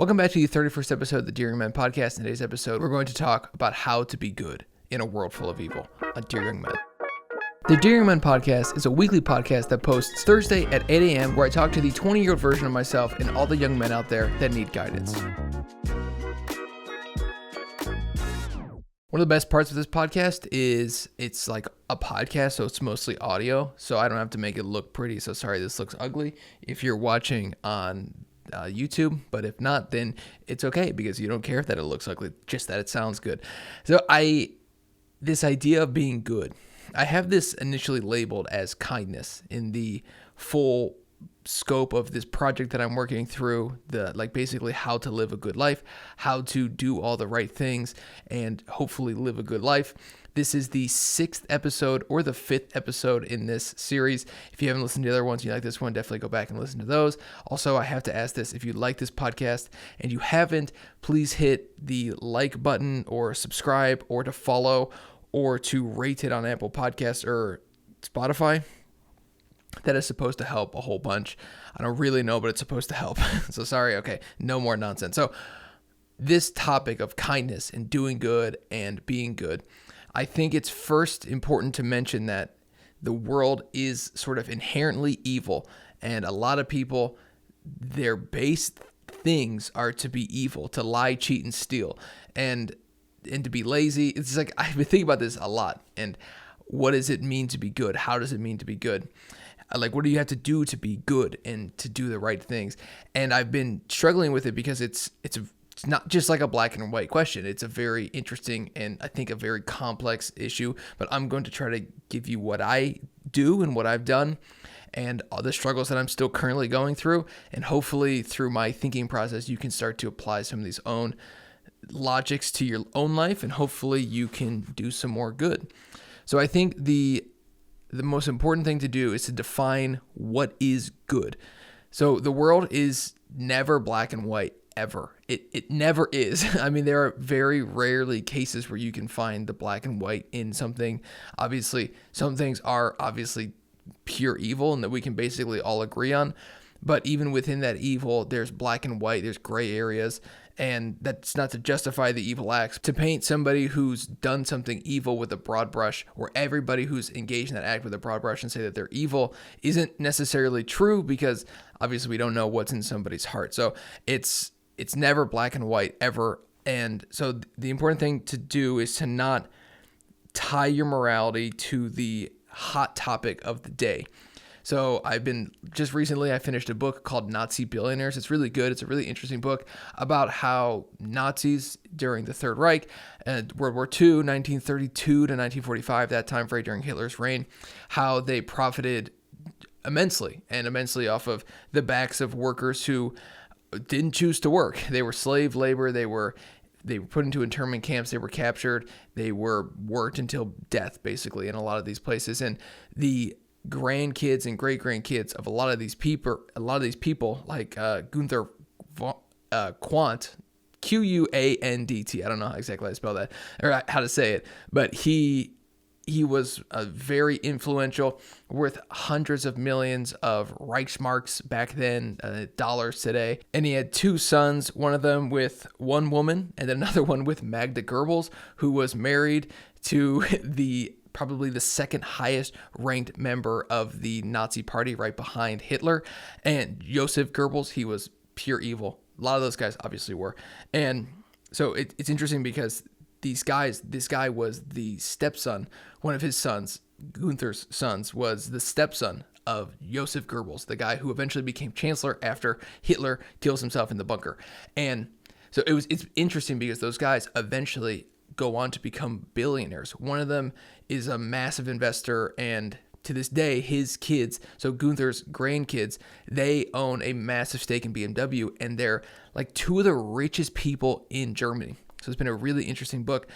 Welcome back to the 31st episode of the Dear Young Men podcast. In today's episode, we're going to talk about how to be good in a world full of evil on Dear Young Men. The Dear Young Men podcast is a weekly podcast that posts Thursday at 8 a.m. where I talk to the 20-year-old version of myself and all the young men out there that need guidance. One of the best parts of this podcast is it's like a podcast, so it's mostly audio, so I don't have to make it look pretty. So sorry, this looks ugly if you're watching on YouTube, but if not, then it's okay because you don't care that it looks ugly, just that it sounds good. So this idea of being good, I have this initially labeled as kindness in the full scope of this project that I'm working through, basically how to live a good life, how to do all the right things and hopefully live a good life. This is the 6th episode or the 5th episode in this series. If you haven't listened to the other ones, you like this one, definitely go back and listen to those. Also, I have to ask this, if you like this podcast and you haven't, please hit the like button or subscribe or to follow or to rate it on Apple Podcasts or Spotify. That is supposed to help a whole bunch. I don't really know, but it's supposed to help. So sorry. Okay. No more nonsense. So this topic of kindness and doing good and being good, I think it's first important to mention that the world is sort of inherently evil. And a lot of people, their base things are to be evil, to lie, cheat, and steal, and to be lazy. It's like, I've been thinking about this a lot. And what does it mean to be good? How does it mean to be good? Like, what do you have to do to be good and to do the right things? And I've been struggling with it because it's not just like a black and white question. It's a very interesting and I think a very complex issue, but I'm going to try to give you what I do and what I've done and all the struggles that I'm still currently going through. And hopefully through my thinking process, you can start to apply some of these own logics to your own life and hopefully you can do some more good. So I think the most important thing to do is to define what is good. So the world is never black and white, ever. It never is. I mean, there are very rarely cases where you can find the black and white in something. Obviously, some things are obviously pure evil and that we can basically all agree on. But even within that evil, there's black and white, there's gray areas. And that's not to justify the evil acts, to paint somebody who's done something evil with a broad brush, or everybody who's engaged in that act with a broad brush and say that they're evil isn't necessarily true because obviously we don't know what's in somebody's heart. So it's never black and white ever. And so the important thing to do is to not tie your morality to the hot topic of the day. So I finished a book called Nazi Billionaires. It's really good. It's a really interesting book about how Nazis during the Third Reich and World War II, 1932 to 1945, that time frame during Hitler's reign, how they profited immensely off of the backs of workers who didn't choose to work. They were slave labor. They were put into internment camps. They were captured. They were worked until death, basically, in a lot of these places. And the grandkids and great grandkids of a lot of these people like Gunther Quandt, Quandt. I don't know exactly how to spell that or how to say it, but he was very influential, worth hundreds of millions of Reichsmarks back then, dollars today. And he had 2 sons, one of them with one woman and another one with Magda Goebbels, who was married to probably the second highest ranked member of the Nazi party, right behind Hitler. And Joseph Goebbels, he was pure evil. A lot of those guys obviously were. And so it's interesting because this guy was the stepson. One of his sons, Gunther's sons, was the stepson of Joseph Goebbels, the guy who eventually became chancellor after Hitler kills himself in the bunker. And so it's interesting because those guys eventually go on to become billionaires. One of them is a massive investor, and to this day, his kids, so Gunther's grandkids, they own a massive stake in BMW, and they're like 2 of the richest people in Germany. So it's been a really interesting book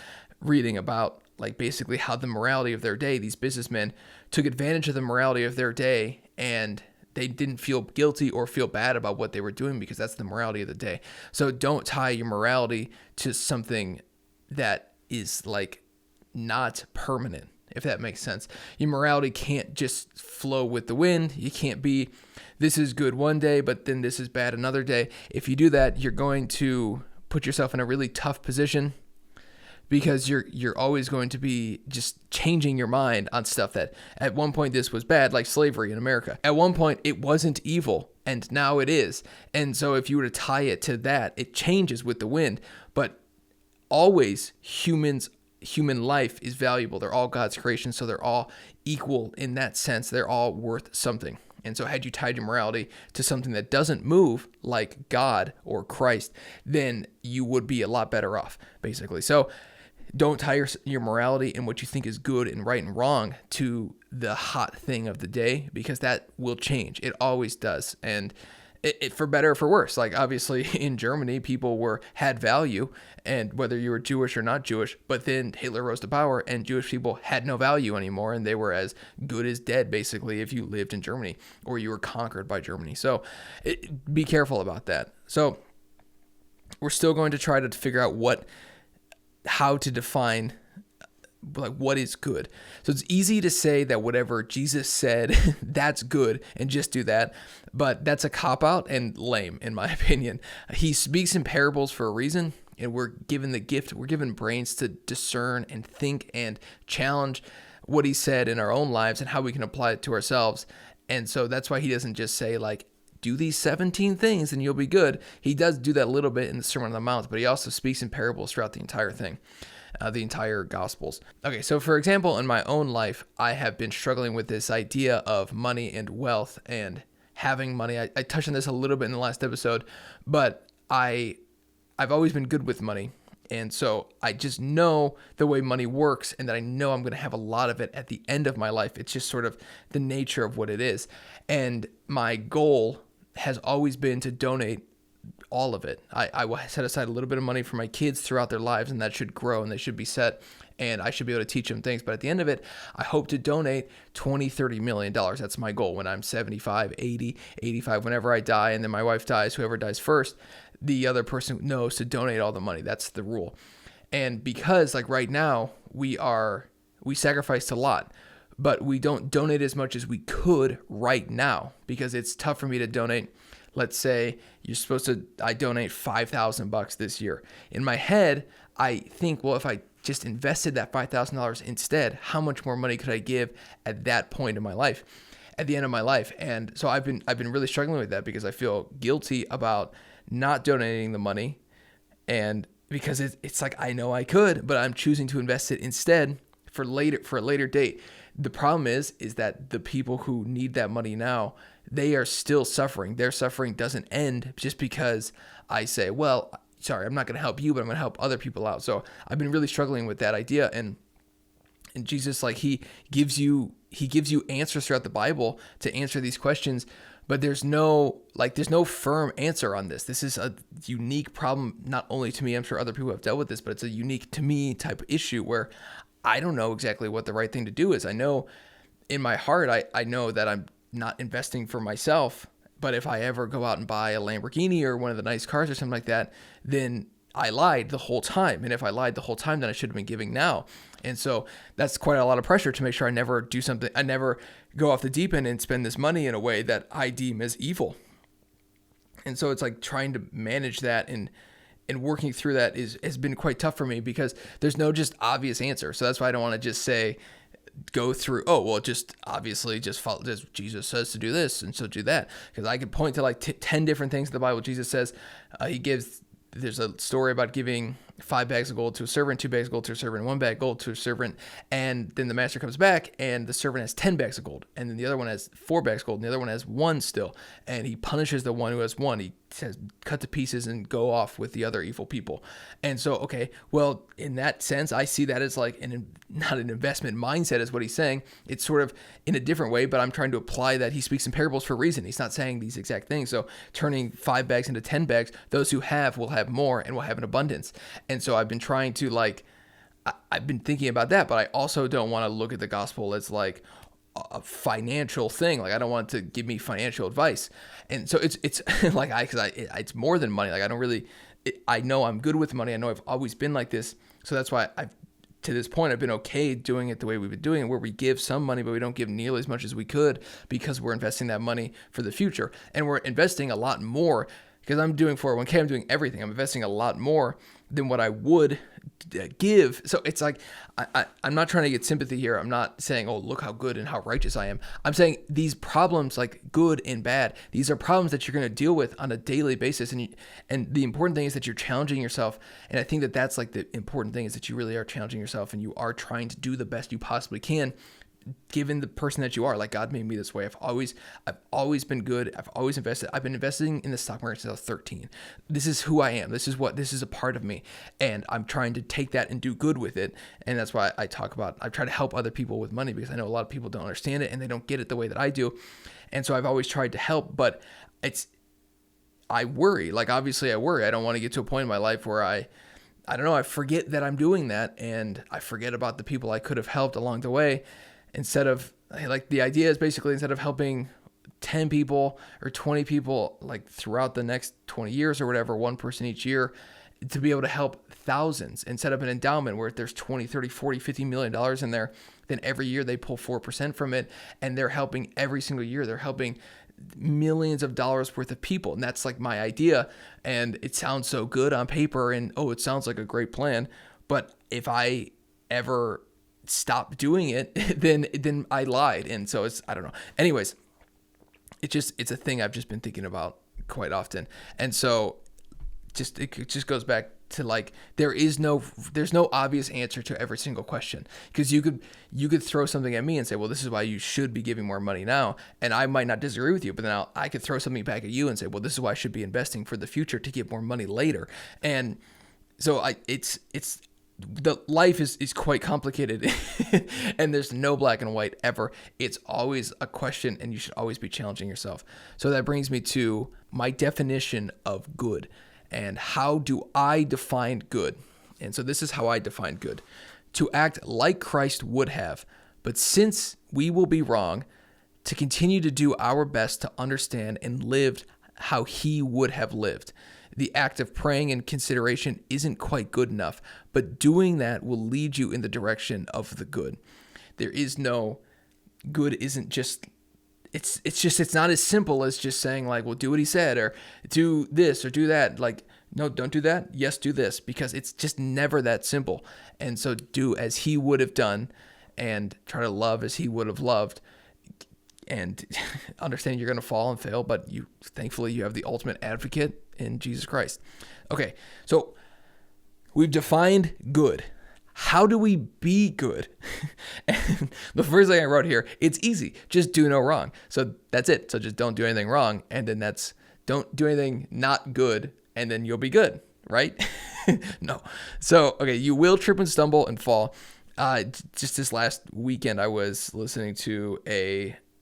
reading about like basically how the morality of their day, these businessmen took advantage of the morality of their day, and they didn't feel guilty or feel bad about what they were doing because that's the morality of the day. So don't tie your morality to something that is like not permanent. if that makes sense. Your morality can't just flow with the wind. You can't be, this is good one day, but then this is bad another day. If you do that, you're going to put yourself in a really tough position, because you're always going to be just changing your mind on stuff that at one point this was bad, like slavery in America. At one point it wasn't evil, and now it is. And so if you were to tie it to that, it changes with the wind. But always human life is valuable. They're all God's creation, so they're all equal in that sense. They're all worth something. And so had you tied your morality to something that doesn't move, like God or Christ, then you would be a lot better off, basically. So don't tie your morality and what you think is good and right and wrong to the hot thing of the day, because that will change. It always does. And it for better or for worse. Like obviously in Germany, people had value, and whether you were Jewish or not Jewish, but then Hitler rose to power and Jewish people had no value anymore, and they were as good as dead basically if you lived in Germany or you were conquered by Germany. So be careful about that. So we're still going to try to figure out how to define like what is good. So it's easy to say that whatever Jesus said, that's good, and just do that. But that's a cop-out and lame, in my opinion. He speaks in parables for a reason, and we're given the gift, we're given brains to discern and think and challenge what he said in our own lives and how we can apply it to ourselves. And so that's why he doesn't just say like, do these 17 things and you'll be good. He does do that a little bit in the Sermon on the Mount, but he also speaks in parables throughout the entire thing, the entire Gospels. Okay, so for example, in my own life, I have been struggling with this idea of money and wealth and having money. I touched on this a little bit in the last episode, but I've always been good with money. And so I just know the way money works, and that I know I'm going to have a lot of it at the end of my life. It's just sort of the nature of what it is. And my goal has always been to donate all of it. I will set aside a little bit of money for my kids throughout their lives, and that should grow and they should be set, and I should be able to teach them things. But at the end of it, I hope to donate $20-30 million. That's my goal when I'm 75, 80, 85, whenever I die, and then my wife dies, whoever dies first, the other person knows to donate all the money. That's the rule. And because like right now we sacrificed a lot, but we don't donate as much as we could right now, because it's tough for me to donate. Let's say I donate $5,000 this year. In my head, I think, well, if I just invested that $5,000 instead, how much more money could I give at that point in my life, at the end of my life? And so I've been really struggling with that, because I feel guilty about not donating the money, and because it's like I know I could, but I'm choosing to invest it instead for a later date. The problem is that the people who need that money now, they are still suffering. Their suffering doesn't end just because I say, well, sorry, I'm not going to help you, but I'm going to help other people out. So I've been really struggling with that idea. And Jesus, like he gives you answers throughout the Bible to answer these questions, but there's no firm answer on this. This is a unique problem, not only to me, I'm sure other people have dealt with this, but it's a unique to me type of issue where I don't know exactly what the right thing to do is. I know in my heart, I know that I'm not investing for myself, but if I ever go out and buy a Lamborghini or one of the nice cars or something like that, then I lied the whole time. And if I lied the whole time, then I should have been giving now. And so that's quite a lot of pressure to make sure I never do something. I never go off the deep end and spend this money in a way that I deem as evil. And so it's like trying to manage that and working through that has been quite tough for me, because there's no just obvious answer. So that's why I don't want to just say, go through, just obviously just follow this. Jesus says to do this, and so do that. Because I could point to like 10 different things in the Bible. Jesus says there's a story about giving 5 bags of gold to a servant, 2 bags of gold to a servant, 1 bag of gold to a servant. And then the master comes back and the servant has 10 bags of gold. And then the other one has 4 bags of gold and the other one has 1 still. And he punishes the one who has 1. He says, cut to pieces and go off with the other evil people. And so, okay, well, in that sense, I see that as like not an investment mindset is what he's saying. It's sort of in a different way, but I'm trying to apply that. He speaks in parables for a reason. He's not saying these exact things. So turning 5 bags into 10 bags, those who have will have more and will have an abundance. And so I've been trying to I've been thinking about that, but I also don't want to look at the gospel as like a financial thing. Like I don't want it to give me financial advice. And so it's like it's more than money. Like I don't really, I know I'm good with money. I know I've always been like this. So that's why I've to this point, I've been okay doing it the way we've been doing it, where we give some money, but we don't give nearly as much as we could because we're investing that money for the future. And we're investing a lot more because I'm doing 401k, I'm doing everything. I'm investing a lot more than what I would give. So it's like, I'm not trying to get sympathy here. I'm not saying, oh, look how good and how righteous I am. I'm saying these problems, like good and bad, these are problems that you're going to deal with on a daily basis. And the important thing is that you're challenging yourself. And I think that that's like the important thing, is that you really are challenging yourself and you are trying to do the best you possibly can, given the person that you are. Like, God made me this way. I've always been good. I've always invested. I've been investing in the stock market since I was 13. This is who I am. This is a part of me. And I'm trying to take that and do good with it. And that's why I try to help other people with money, because I know a lot of people don't understand it and they don't get it the way that I do. And so I've always tried to help, but I worry. Like, obviously I worry. I don't want to get to a point in my life where I don't know, I forget that I'm doing that, and I forget about the people I could have helped along the way. Instead of, like, the idea is basically, instead of helping 10 people or 20 people like throughout the next 20 years or whatever, one person each year, to be able to help thousands and set up an endowment where if there's 20, 30, 40, $50 million in there, then every year they pull 4% from it, and they're helping every single year. They're helping millions of dollars worth of people. And that's like my idea. And it sounds so good on paper, and it sounds like a great plan. But if I ever stop doing it, then I lied. And so I don't know. Anyways, it's a thing I've just been thinking about quite often. And so it just goes back to, like, there's no obvious answer to every single question, because you could throw something at me and say, well, this is why you should be giving more money now. And I might not disagree with you, but then I could throw something back at you and say, well, this is why I should be investing for the future to get more money later. And so the life is quite complicated and there's no black and white ever. It's always a question, and you should always be challenging yourself. So that brings me to my definition of good, and how do I define good? And so this is how I define good: to act like Christ would have, but since we will be wrong, to continue to do our best to understand and live how he would have lived. The act of praying and consideration isn't quite good enough, but doing that will lead you in the direction of the good. There is no good. Isn't just, it's not as simple as just saying, like, well, do what he said, or do this or do that. Like, no, don't do that. Yes, do this, because it's just never that simple. And so do as he would have done, and try to love as he would have loved. And understand you're going to fall and fail, but thankfully you have the ultimate advocate in Jesus Christ. Okay, so we've defined good. How do we be good? And the first thing I wrote here, it's easy. Just do no wrong. So that's it. So just don't do anything wrong. And then don't do anything not good, and then you'll be good, right? No. So, okay, you will trip and stumble and fall. Just this last weekend, I was listening to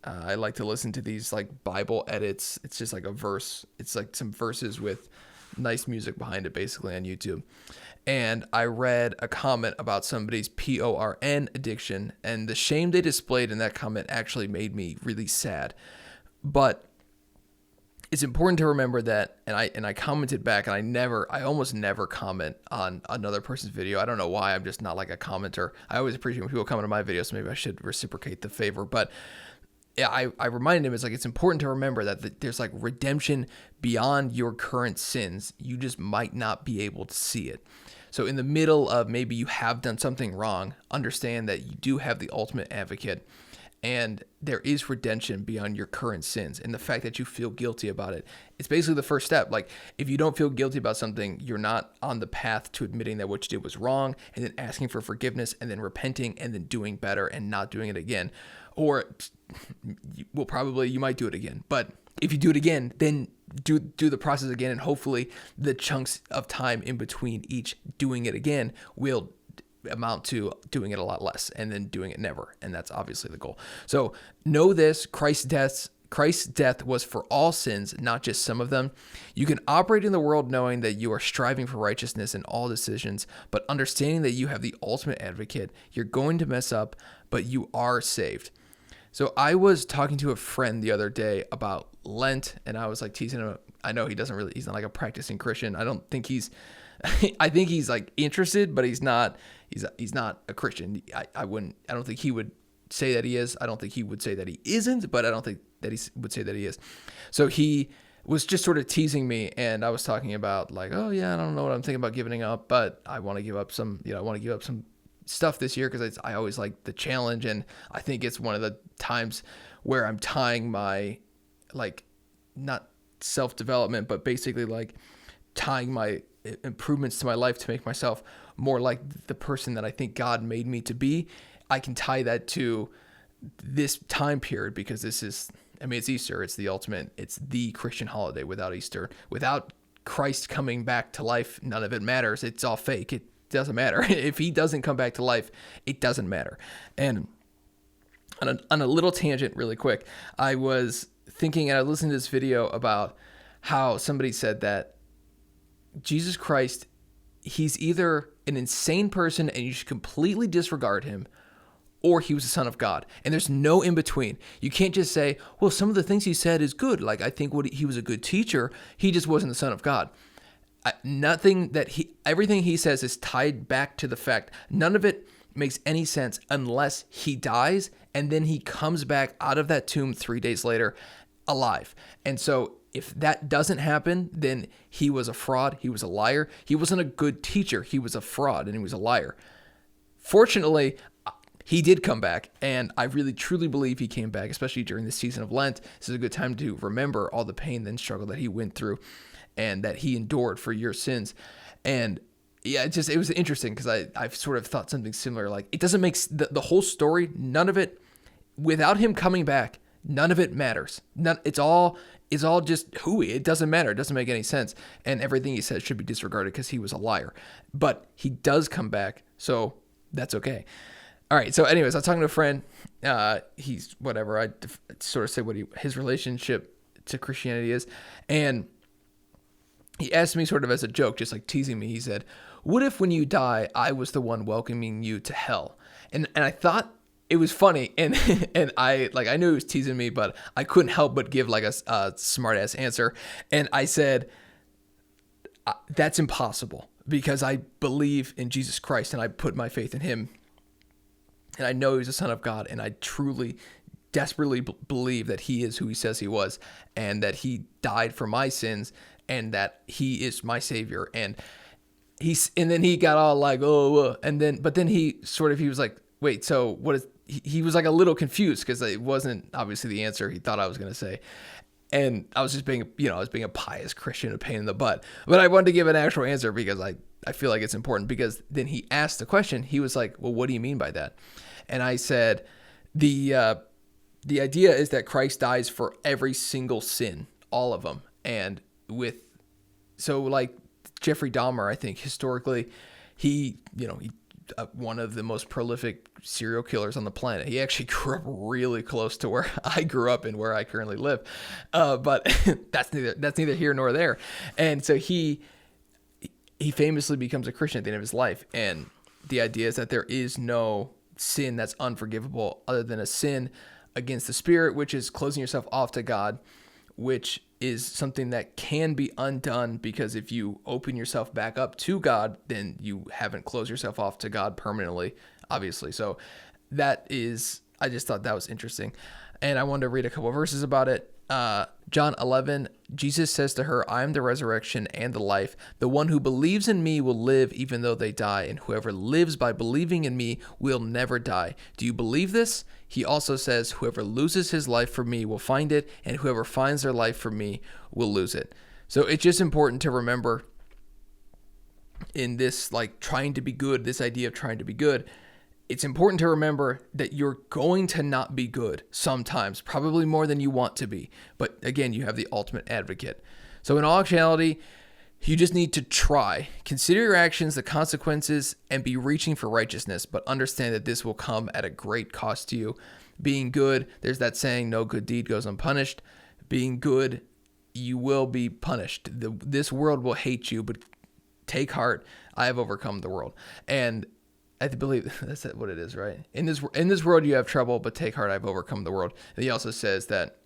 I like to listen to these, like, Bible edits. It's just like a verse. It's like some verses with nice music behind it, basically, on YouTube. And I read a comment about somebody's porn addiction, and the shame they displayed in that comment actually made me really sad. But it's important to remember that, and I commented back, and I almost never comment on another person's video. I don't know why. I'm just not like a commenter. I always appreciate when people comment on my videos, so maybe I should reciprocate the favor. But yeah, I reminded him, it's important to remember that there's, like, redemption beyond your current sins. You just might not be able to see it. So in the middle of maybe you have done something wrong, understand that you do have the ultimate advocate, and there is redemption beyond your current sins. And the fact that you feel guilty about it, it's basically the first step. Like, if you don't feel guilty about something, you're not on the path to admitting that what you did was wrong, and then asking for forgiveness, and then repenting, and then doing better and not doing it again. Or, you might do it again. But if you do it again, then do the process again, and hopefully the chunks of time in between each doing it again will amount to doing it a lot less, and then doing it never. And that's obviously the goal. So know this: Christ's death was for all sins, not just some of them. You can operate in the world knowing that you are striving for righteousness in all decisions, but understanding that you have the ultimate advocate. You're going to mess up, but you are saved. So I was talking to a friend the other day about Lent, and I was, like, teasing him. I know he's not like a practicing Christian. I think he's like interested, but he's not he's not a Christian. I don't think he would say that he is. I don't think he would say that he isn't, but I don't think that he would say that he is. So he was just sort of teasing me, and I was talking about like, oh yeah, I don't know what I'm thinking about giving up, but I want to give up some, I want to give up some stuff this year because I always like the challenge, and I think it's one of the times where I'm tying my, like, not self-development, but basically like tying my improvements to my life to make myself more like the person that I think God made me to be. I can tie that to this time period because this is, it's Easter. It's the ultimate, it's the Christian holiday. Without Easter, without Christ coming back to life, none of it matters. It's all fake. It doesn't matter. If he doesn't come back to life, it doesn't matter. And on a little tangent really quick, I was thinking, and I listened to this video about how somebody said that Jesus Christ, he's either an insane person and you should completely disregard him, or he was the Son of God. And there's no in between. You can't just say, well, some of the things he said is good. Like, I think he was a good teacher. He just wasn't the Son of God. Everything he says is tied back to the fact. None of it makes any sense unless he dies and then he comes back out of that tomb 3 days later alive. And so if that doesn't happen, then he was a fraud. He was a liar. He wasn't a good teacher. He was a fraud and he was a liar. Fortunately, he did come back, and I really truly believe he came back, especially during the season of Lent. This is a good time to remember all the pain and struggle that he went through and that he endured for your sins. And yeah, it was interesting because I've sort of thought something similar. Like, it doesn't make the whole story, none of it, without him coming back, none of it matters. It's all just hooey. It doesn't matter. It doesn't make any sense. And everything he said should be disregarded because he was a liar. But he does come back, so that's okay. All right. So anyways, I was talking to a friend. He's whatever. I sort of say what his relationship to Christianity is. And he asked me sort of as a joke, just like teasing me. He said, what if when you die, I was the one welcoming you to hell? And I thought it was funny. And I knew he was teasing me, but I couldn't help but give like a smart ass answer. And I said, that's impossible because I believe in Jesus Christ and I put my faith in him. And I know he's the Son of God, and I truly, desperately believe that he is who he says he was, and that he died for my sins, and that he is my Savior. And then he got all like, but then he was like, wait, so what is? He was like a little confused because it wasn't obviously the answer he thought I was going to say. And I was just being a pious Christian, a pain in the butt. But I wanted to give an actual answer because I feel like it's important. Because then he asked the question. He was like, well, what do you mean by that? And I said, the idea is that Christ dies for every single sin, all of them. And like Jeffrey Dahmer, I think historically, he one of the most prolific serial killers on the planet. He actually grew up really close to where I grew up and where I currently live. But that's neither here nor there. And so he famously becomes a Christian at the end of his life. And the idea is that there is no sin that's unforgivable other than a sin against the spirit, which is closing yourself off to God, which is something that can be undone because if you open yourself back up to God, then you haven't closed yourself off to God permanently, obviously. So I just thought that was interesting. And I wanted to read a couple of verses about it. John 11, Jesus says to her, I am the resurrection and the life. The one who believes in me will live even though they die, and whoever lives by believing in me will never die. Do you believe this? He also says, whoever loses his life for me will find it, and whoever finds their life for me will lose it. So it's just important to remember in this, like, trying to be good, this idea of trying to be good, it's important to remember that you're going to not be good sometimes, probably more than you want to be. But again, you have the ultimate advocate. So in all actuality, you just need to try. Consider your actions, the consequences, and be reaching for righteousness, but understand that this will come at a great cost to you. Being good, there's that saying, no good deed goes unpunished. Being good, you will be punished. This world will hate you, but take heart. I have overcome the world. And I believe that's what it is, right? In this world you have trouble, but take heart, I've overcome the world. And he also says that,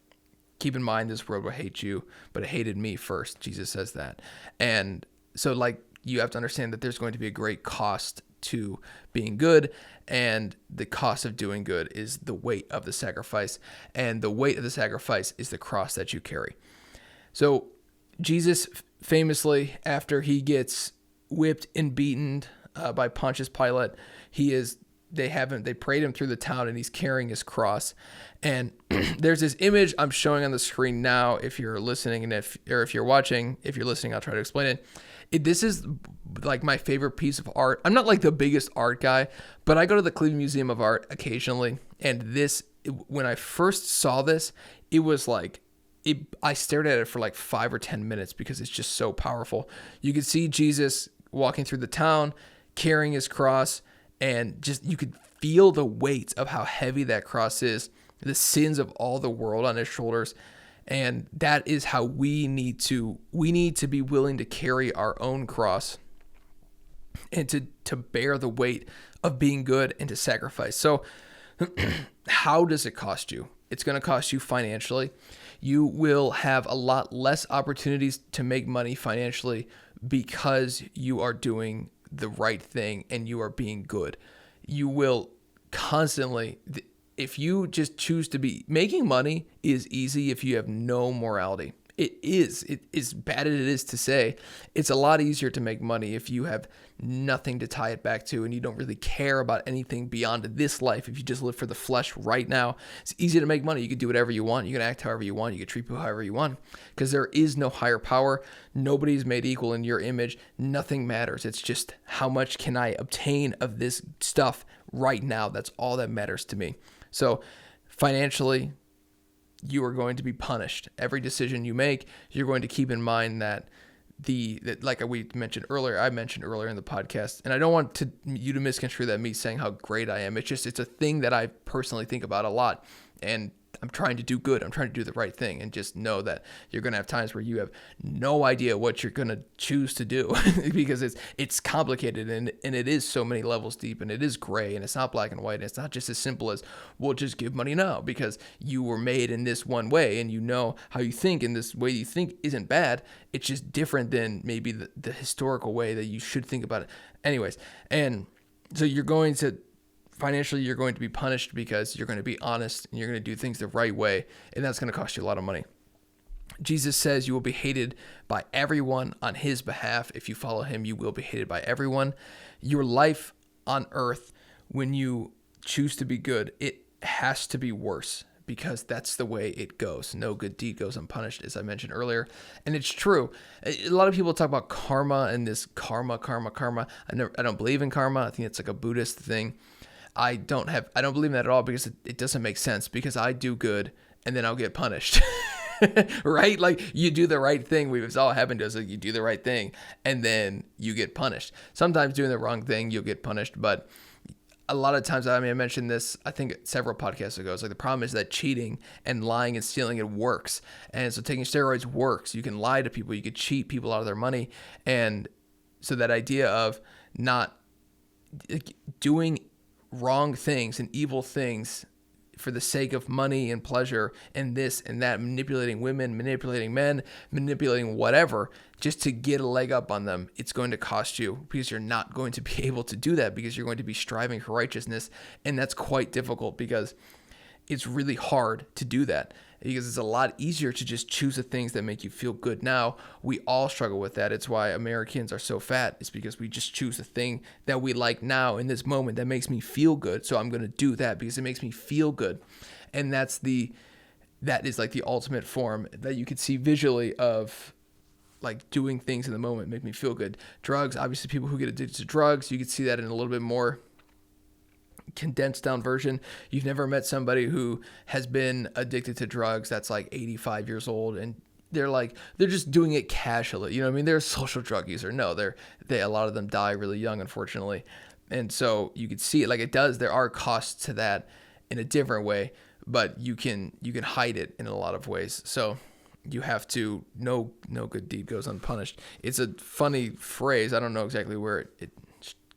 keep in mind this world will hate you, but it hated me first. Jesus says that. And so, like, you have to understand that there's going to be a great cost to being good, and the cost of doing good is the weight of the sacrifice, and the weight of the sacrifice is the cross that you carry. So Jesus famously, after he gets whipped and beaten by Pontius Pilate, they prayed him through the town, and he's carrying his cross. And there's this image I'm showing on the screen now. If you're listening, and if you're watching, if you're listening, I'll try to explain it. This is like my favorite piece of art. I'm not like the biggest art guy, but I go to the Cleveland Museum of Art occasionally. And when I first saw this, it was like, I stared at it for like 5 or 10 minutes because it's just so powerful. You could see Jesus walking through the town, carrying his cross, and just you could feel the weight of how heavy that cross is, the sins of all the world on his shoulders. And that is how we need to be willing to carry our own cross and to bear the weight of being good and to sacrifice. So how does it cost you? It's going to cost you financially. You will have a lot less opportunities to make money financially because you are doing the right thing and you are being good. You will constantly, if you just choose to be, making money is easy if you have no morality. It is bad as it is to say, it's a lot easier to make money if you have nothing to tie it back to and you don't really care about anything beyond this life. If you just live for the flesh right now, it's easy to make money. You can do whatever you want. You can act however you want. You can treat people however you want because there is no higher power. Nobody's made equal in your image. Nothing matters. It's just how much can I obtain of this stuff right now. That's all that matters to me. So financially, you are going to be punished. Every decision you make, you're going to keep in mind that like I mentioned earlier in the podcast, and I don't want you to misconstrue that me saying how great I am. It's a thing that I personally think about a lot, and I'm trying to do good. I'm trying to do the right thing, and just know that you're going to have times where you have no idea what you're going to choose to do because it's complicated and it is so many levels deep, and it is gray, and it's not black and white. And it's not just as simple as, we'll just give money now because you were made in this one way and you know how you think, and this way you think isn't bad. It's just different than maybe the historical way that you should think about it. Anyways, and so financially, you're going to be punished because you're going to be honest and you're going to do things the right way, and that's going to cost you a lot of money. Jesus says you will be hated by everyone on his behalf. If you follow him, you will be hated by everyone. Your life on earth, when you choose to be good, it has to be worse because that's the way it goes. No good deed goes unpunished, as I mentioned earlier. And it's true. A lot of people talk about karma and this karma. I don't believe in karma. I think it's like a Buddhist thing. I don't believe in that at all because it doesn't make sense, because I do good and then I'll get punished. Right? Like, you do the right thing. It's all happened to us. Like, you do the right thing and then you get punished. Sometimes doing the wrong thing, you'll get punished. But a lot of times, I mentioned this, I think several podcasts ago, it's like the problem is that cheating and lying and stealing, it works. And so taking steroids works. You can lie to people. You can cheat people out of their money. And so that idea of not doing wrong things and evil things for the sake of money and pleasure and this and that, manipulating women, manipulating men, manipulating whatever, just to get a leg up on them, it's going to cost you, because you're not going to be able to do that, because you're going to be striving for righteousness. And that's quite difficult because it's really hard to do that, because it's a lot easier to just choose the things that make you feel good now. We all struggle with that. It's why Americans are so fat. It's because we just choose the thing that we like now in this moment that makes me feel good. So I'm going to do that because it makes me feel good. And that is like the ultimate form that you could see visually of like doing things in the moment make me feel good. Drugs, obviously people who get addicted to drugs, you could see that in a little bit more condensed down version. You've never met somebody who has been addicted to drugs that's like 85 years old and they're just doing it casually. You know what I mean? They're a social drug user. No, a lot of them die really young, unfortunately. And so you could see it like it does. There are costs to that in a different way, but you can hide it in a lot of ways. So you have to, no good deed goes unpunished. It's a funny phrase. I don't know exactly where it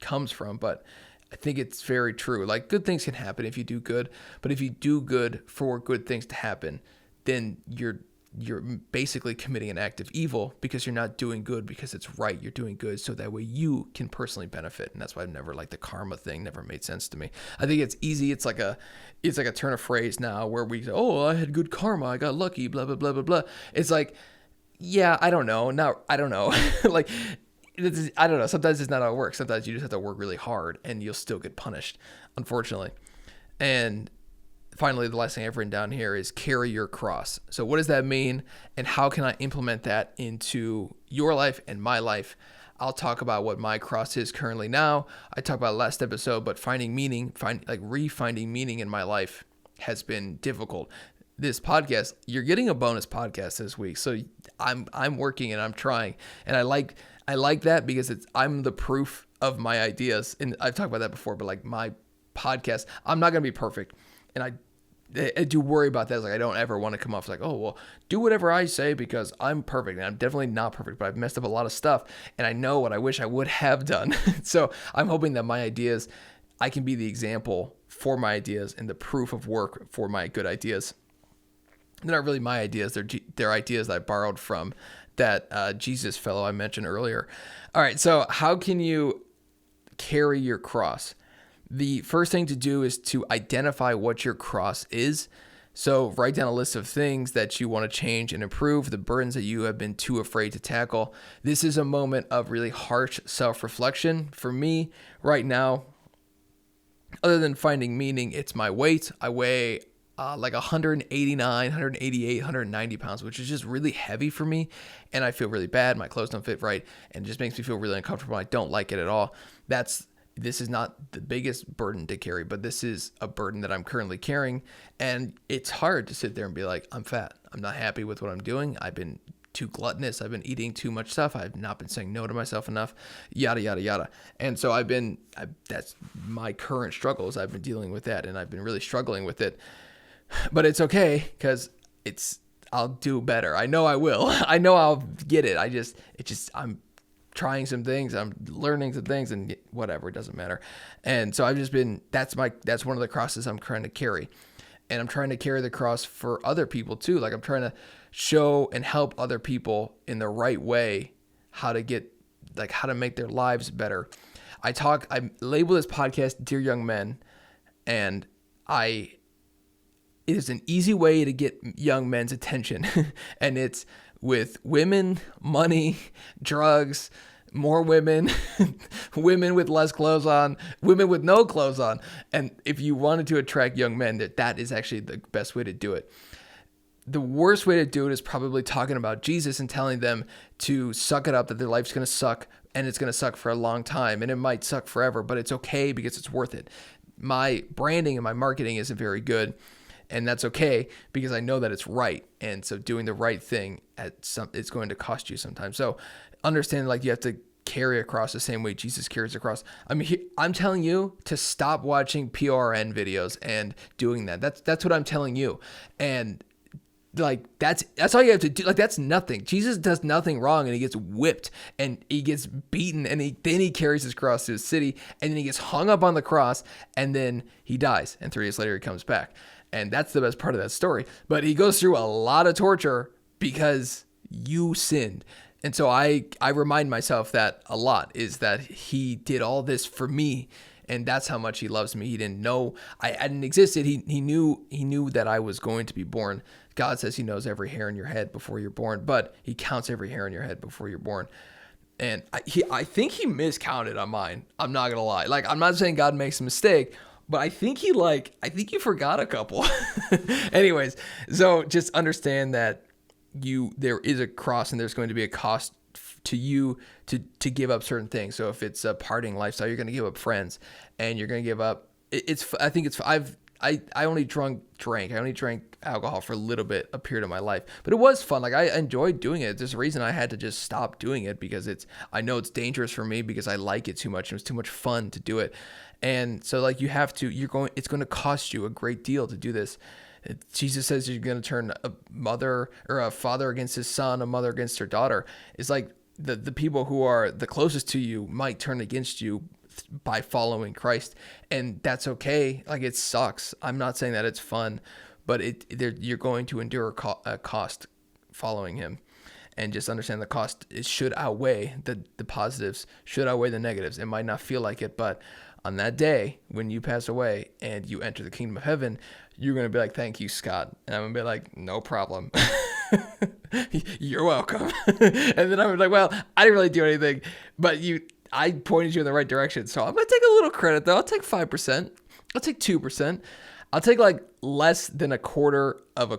comes from, but I think it's very true. Like, good things can happen if you do good, but if you do good for good things to happen, then you're basically committing an act of evil because you're not doing good because it's right. You're doing good so that way you can personally benefit. And that's why I've never liked the karma thing. Never made sense to me. I think it's easy. It's like a turn of phrase now where we say, oh, I had good karma. I got lucky, blah, blah, blah, blah, blah. It's like, yeah, I don't know. Now, I don't know. Like, I don't know. Sometimes it's not how it works. Sometimes you just have to work really hard and you'll still get punished, unfortunately. And finally, the last thing I've written down here is carry your cross. So what does that mean? And how can I implement that into your life and my life? I'll talk about what my cross is currently now. I talked about last episode, but finding meaning, refinding meaning in my life has been difficult. This podcast, you're getting a bonus podcast this week. So I'm working and I'm trying. And I like that because I'm the proof of my ideas. And I've talked about that before, but like my podcast, I'm not going to be perfect. And I do worry about that. It's like, I don't ever want to come off like, oh, well, do whatever I say because I'm perfect. And I'm definitely not perfect, but I've messed up a lot of stuff. And I know what I wish I would have done. So I'm hoping that my ideas, I can be the example for my ideas and the proof of work for my good ideas. They're not really my ideas. They're ideas that I borrowed from that Jesus fellow I mentioned earlier. All right. So how can you carry your cross? The first thing to do is to identify what your cross is. So write down a list of things that you want to change and improve, the burdens that you have been too afraid to tackle. This is a moment of really harsh self-reflection. For me right now, other than finding meaning, it's my weight. I weigh like 189, 188, 190 pounds, which is just really heavy for me. And I feel really bad. My clothes don't fit right. And it just makes me feel really uncomfortable. I don't like it at all. This is not the biggest burden to carry, but this is a burden that I'm currently carrying. And it's hard to sit there and be like, I'm fat. I'm not happy with what I'm doing. I've been too gluttonous. I've been eating too much stuff. I've not been saying no to myself enough, yada, yada, yada. And so that's my current struggles. I've been dealing with that and I've been really struggling with it, but it's okay because I'll do better. I know I will. I know I'll get it. I'm trying some things, I'm learning some things, and whatever, it doesn't matter. And so I've just been, that's one of the crosses I'm trying to carry. And I'm trying to carry the cross for other people too. Like I'm trying to show and help other people in the right way how to make their lives better. I label this podcast Dear Young Men, and it is an easy way to get young men's attention. And it's with women, money, drugs, more women, women with less clothes on, women with no clothes on. And if you wanted to attract young men, that is actually the best way to do it. The worst way to do it is probably talking about Jesus and telling them to suck it up, that their life's going to suck and it's going to suck for a long time and it might suck forever, but it's okay because it's worth it. My branding and my marketing isn't very good. And that's okay because I know that it's right. And so doing the right thing it's going to cost you sometimes. So understand you have to carry a cross the same way Jesus carries a cross. I mean, I'm telling you to stop watching PRN videos and doing that. That's what I'm telling you. And that's all you have to do. That's nothing. Jesus does nothing wrong and he gets whipped and he gets beaten and then he carries his cross to his city and then he gets hung up on the cross and then he dies. And 3 days later he comes back. And that's the best part of that story. But he goes through a lot of torture because you sinned. And so I remind myself that a lot, is that he did all this for me. And that's how much he loves me. He didn't know I hadn't existed. He knew that I was going to be born. God says he knows every hair in your head before you're born, but he counts every hair in your head before you're born. And I think he miscounted on mine. I'm not going to lie. I'm not saying God makes a mistake, but I think you forgot a couple. Anyways, so just understand that there is a cross and there's going to be a cost to you to give up certain things. So if it's a partying lifestyle, you're going to give up friends and you're going to give up. I only drank alcohol for a little bit, a period of my life, but it was fun. I enjoyed doing it. There's a reason I had to just stop doing it because I know it's dangerous for me because I like it too much. It was too much fun to do it. And so it's going to cost you a great deal to do this. Jesus says you're going to turn a mother or a father against his son, a mother against her daughter. It's like the people who are the closest to you might turn against you by following Christ. And that's okay. It sucks. I'm not saying that it's fun, but you're going to endure a cost following him, and just understand the cost. It should outweigh the positives, should outweigh the negatives. It might not feel like it, but on that day when you pass away and you enter the kingdom of heaven, you're going to be like, thank you, Scott. And I'm going to be like, no problem. You're welcome. And then I'm like, well, I didn't really do anything, but I pointed you in the right direction. So I'm going to take a little credit though. I'll take 5%. I'll take 2%. I'll take like less than a quarter of a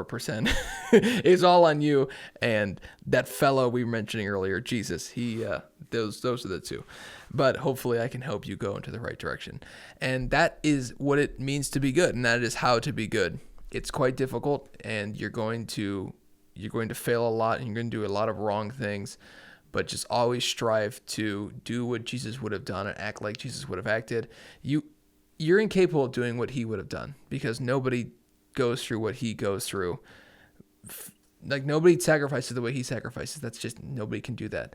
percent. It's all on you and that fellow we were mentioning earlier, Jesus. Those are the two. But hopefully I can help you go into the right direction. And that is what it means to be good, and that is how to be good. It's quite difficult, and you're going to fail a lot, and you're going to do a lot of wrong things. But just always strive to do what Jesus would have done and act like Jesus would have acted. You're incapable of doing what he would have done, because nobody goes through what he goes through. Like, nobody sacrifices the way he sacrifices. That's just, nobody can do that.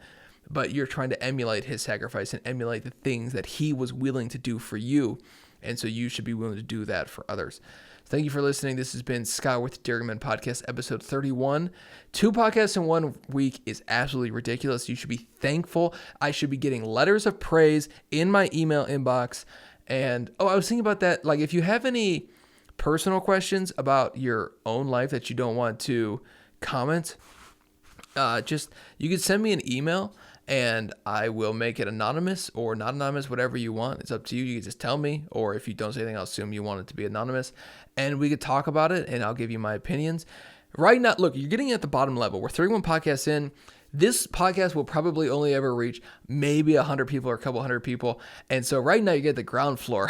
But you're trying to emulate his sacrifice and emulate the things that he was willing to do for you. And so you should be willing to do that for others. Thank you for listening. This has been Scott with Daring Men Podcast, episode 31. 2 podcasts in 1 week is absolutely ridiculous. You should be thankful. I should be getting letters of praise in my email inbox. And, I was thinking about that. Like, if you have any personal questions about your own life that you don't want to comment, you could send me an email and I will make it anonymous or not anonymous, whatever you want. It's up to you. You can just tell me, or if you don't say anything, I'll assume you want it to be anonymous, and we could talk about it and I'll give you my opinions. Right now, look, you're getting at the bottom level. We're 31 podcasts in. This podcast will probably only ever reach maybe 100 people or a couple hundred people. And so right now you get the ground floor.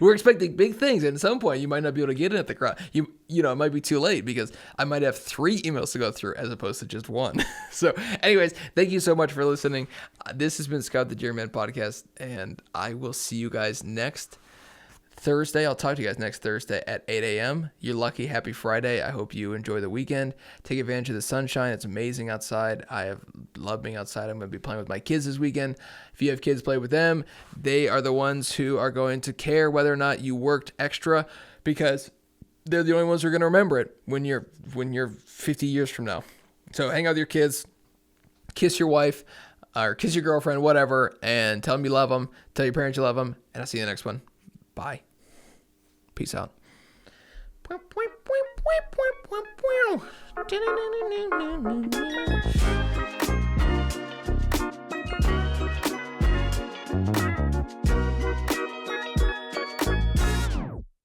We're expecting big things, and at some point you might not be able to get in at the ground. You know, it might be too late because I might have 3 emails to go through as opposed to just 1. So anyways, thank you so much for listening. This has been Scott the Daring Man Podcast, and I will see you guys next Thursday. I'll talk to you guys next Thursday at 8 a.m. You're lucky. Happy Friday. I hope you enjoy the weekend. Take advantage of the sunshine. It's amazing outside. I have loved being outside. I'm going to be playing with my kids this weekend. If you have kids, play with them. They are the ones who are going to care whether or not you worked extra, because they're the only ones who are going to remember it when you're 50 years from now. So hang out with your kids, kiss your wife, or kiss your girlfriend, whatever, and tell them you love them. Tell your parents you love them, and I'll see you in the next one. Bye. Peace out.